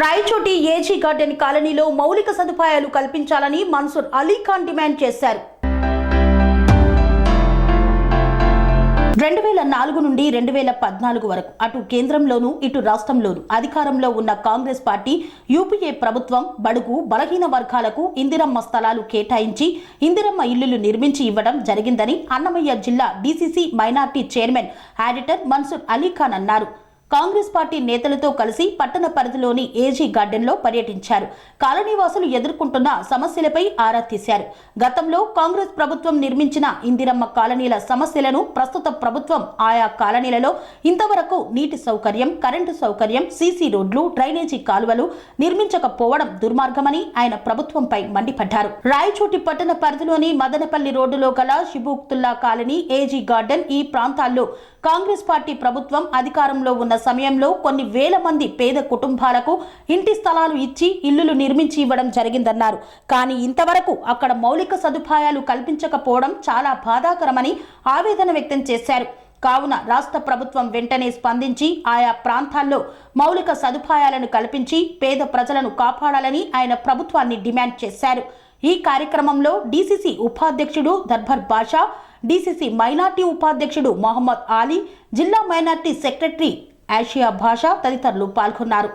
Rayachoti AG garden కాలనీలో మౌలిక సదుపాయాలు కల్పించాలని మన్సూర్ అలీ ఖాన్ డిమాండ్ చేశారు. 2004 నుండి 2014 వరకు అటు కేంద్రంలోనూ ఇటు రాష్ట్రంలోనూ అధికారంలో ఉన్న కాంగ్రెస్ పార్టీ యూపీఏ ప్రభుత్వం బడుగు బలహీన వర్గాలకు ఇందిరమ్మ స్థలాలు కేటాయించి ఇందిరమ్మ ఇల్లులు నిర్మించి ఇవ్వడం జరిగిందని అన్నమయ్య జిల్లా DCC minority chairman auditor Mansoor Ali Khan అన్నారు. కాంగ్రెస్ పార్టీ నేతలతో కలిసి పట్టణ పరిధిలోని ఏజీ గార్డెన్లో పర్యటించారు. కాలనీవాసులు ఎదుర్కొంటున్న సమస్యలపై ఆరా తీశారు. గతంలో కాంగ్రెస్ ప్రభుత్వం నిర్మించిన ఇందిరమ్మ కాలనీల సమస్యలను ప్రస్తుత ప్రభుత్వం ఆయా కాలనీలలో ఇంతవరకు నీటి సౌకర్యం, కరెంటు సౌకర్యం, సీసీ రోడ్లు, డ్రైనేజీ కాలువలు నిర్మించకపోవడం దుర్మార్గమని ఆయన ప్రభుత్వంపై మండిపడ్డారు. రాయచోటి పట్టణ పరిధిలోని మదనపల్లి రోడ్డులో గల షిబుక్తుల్లా కాలనీ, ఏజీ గార్డెన్ ఈ ప్రాంతాల్లో కాంగ్రెస్ పార్టీ ప్రభుత్వం అధికారంలో ఉన్న సమయంలో కొన్ని వేల మంది పేద కుటుంబాలకు ఇంటి స్థలాలు ఇచ్చి ఇల్లులు నిర్మించి ఇవ్వడం జరిగిందన్నారు. కానీ ఇంతవరకు అక్కడ మౌలిక సదుపాయాలు కల్పించకపోవడం చాలా బాధాకరమని ఆవేదన వ్యక్తం చేశారు. కావున రాష్ట్ర ప్రభుత్వం వెంటనే స్పందించి ఆయా ప్రాంతాల్లో మౌలిక సదుపాయాలను కల్పించి పేద ప్రజలను కాపాడాలని ఆయన ప్రభుత్వాన్ని డిమాండ్ చేశారు. ఈ కార్యక్రమంలో డీసీసీ ఉపాధ్యక్షుడు దర్బార్ బాషా, డీసీసీ మైనార్టీ ఉపాధ్యక్షుడు మహమ్మద్ ఆలీ, జిల్లా మైనార్టీ సెక్రటరీ ఆసియా భాషా తదితరులు పాల్గొన్నారు.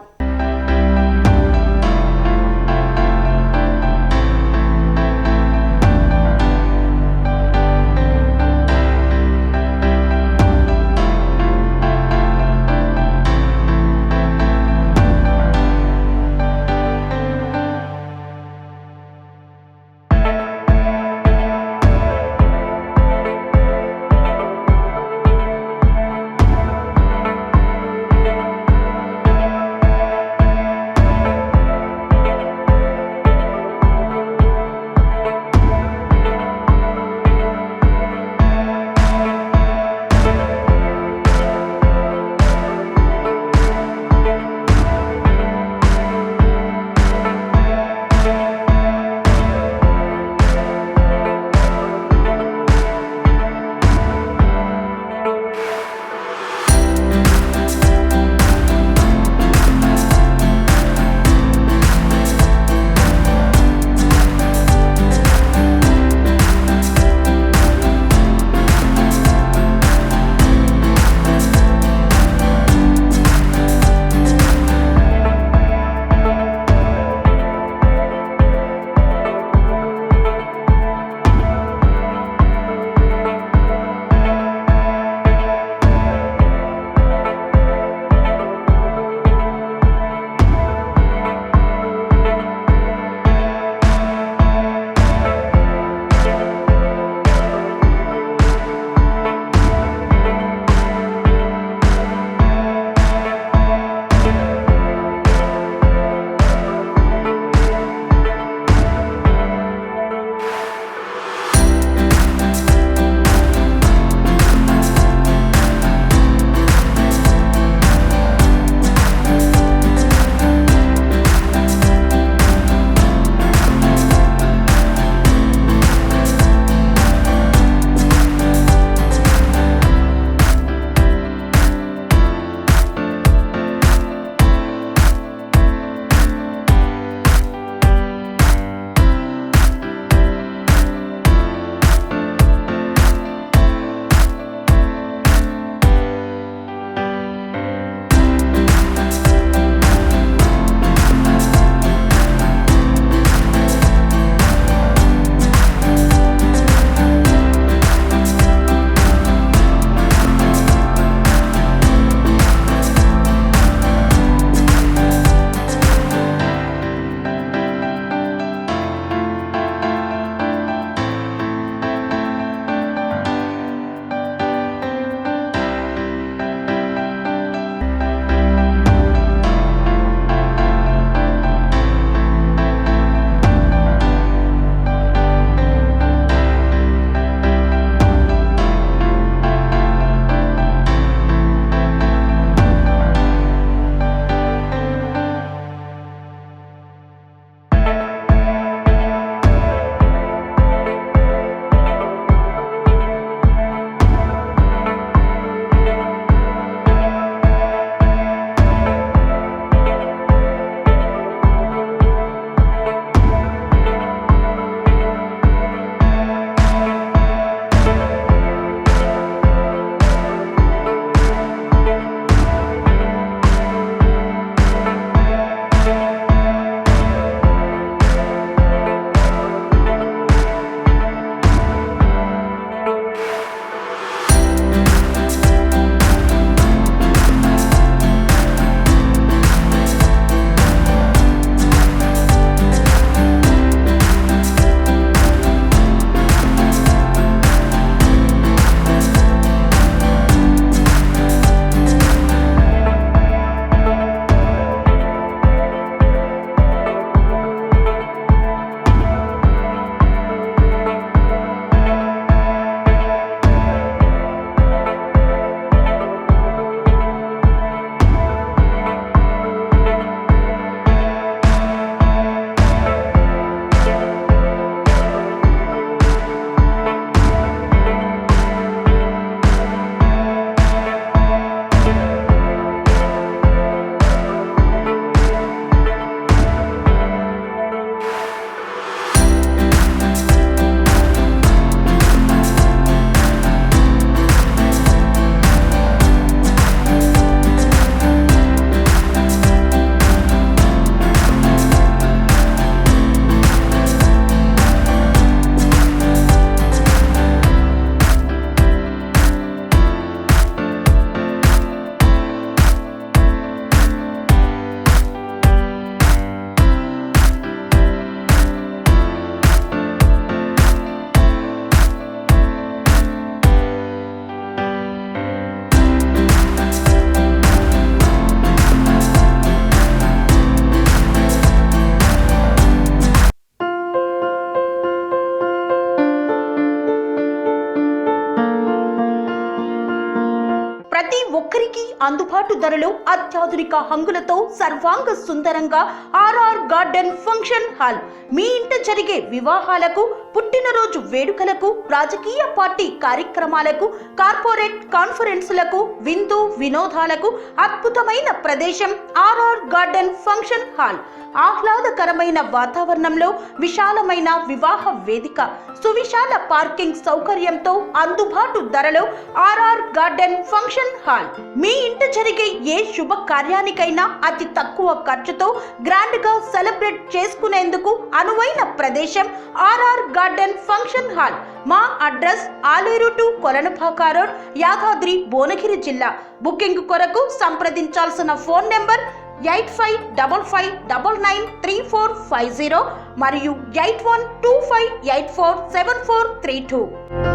ధరలు అత్యాధునిక హంగులతో సర్వాంగ సుందరంగా ఆర్ఆర్ గార్డెన్ ఫంక్షన్ హాల్ మీ ఇంట జరిగే వివాహాలకు, పుట్టినరోజు వేడుకలకు, రాజకీయ పార్టీ కార్యక్రమాలకు, కార్పొరేట్ కాన్ఫరెన్సులకు, విందు వినోదాలకు అద్భుతమైన ప్రదేశం ఆర్ఆర్ గార్డెన్ ఫంక్షన్ హాల్. ఆహ్లాదకరమైన వాతావరణంలో విశాలమైన వివాహ వేదిక, సువిశాల పార్కింగ్ సౌకర్యంతో అందుబాటు ధరలో ఆర్ఆర్ గార్డెన్ ఫంక్షన్ హాల్. మీ ఇంట జరిగే ఏ శుభ కార్యానికైనా అతి తక్కువ ఖర్చుతో గ్రాండ్ గా సెలబ్రేట్ చేసుకునేందుకు అనువైన ప్రదేశం ఆర్ఆర్ గార్డెన్ ఫంక్షన్ హాల్. మా address Aleru to Kolanupaka road, Yadadri, Bhuvanagiri జిల్లా. బుకింగ్ కొరకు సంప్రదించాల్సిన ఫోన్ నెంబర్ 8555993450 మరియు 8125847432.